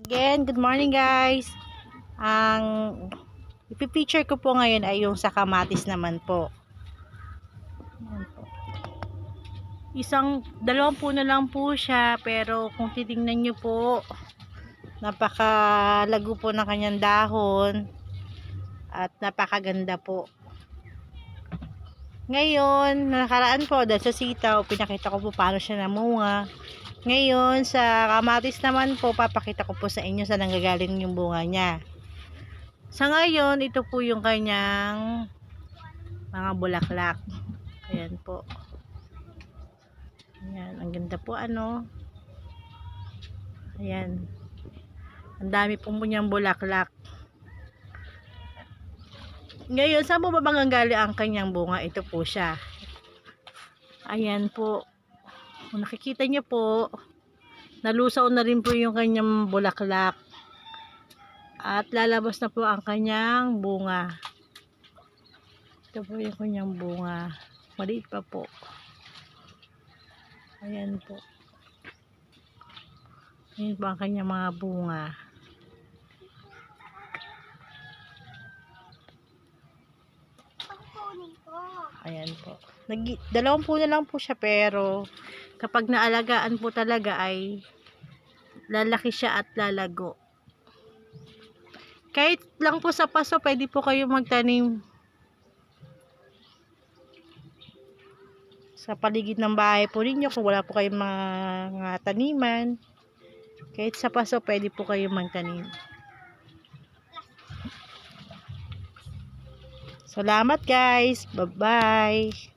Again, good morning guys. Ang ipipicture ko po ngayon ay yung sa kamatis naman po. Ayan po. Dalawang puno lang po siya, pero kung titingnan nyo po, napakalago po ng kanyang dahon at napakaganda po. Ngayon, nakaraan po dahil sa sitaw, pinakita ko po paano siya namunga. Ngayon, sa kamatis naman po, papakita ko po sa inyo sa nanggagaling yung bunga niya. Sa ngayon, ito po yung kanyang mga bulaklak. Ayan po. Ayan, ang ganda po ano. Ayan. Ang dami po niyang bulaklak. Ngayon, saan po ba manggagaling ang kanyang bunga? Ito po siya. Ayan po. Kung nakikita niyo po, nalusaw na rin po yung kanyang bulaklak. At lalabas na po ang kanyang bunga. Ito po yung kanyang bunga. Maliit pa po. Ayan po. Ayan po ang kanyang mga bunga. Ayan po. Dalawang puno lang po siya, pero kapag naalagaan po talaga ay lalaki siya at lalago. Kahit lang po sa paso, pwede po kayo magtanim sa paligid ng bahay po ninyo kung wala po kayong mga taniman. Kahit sa paso, pwede po kayo magtanim. Salamat guys. Bye-bye.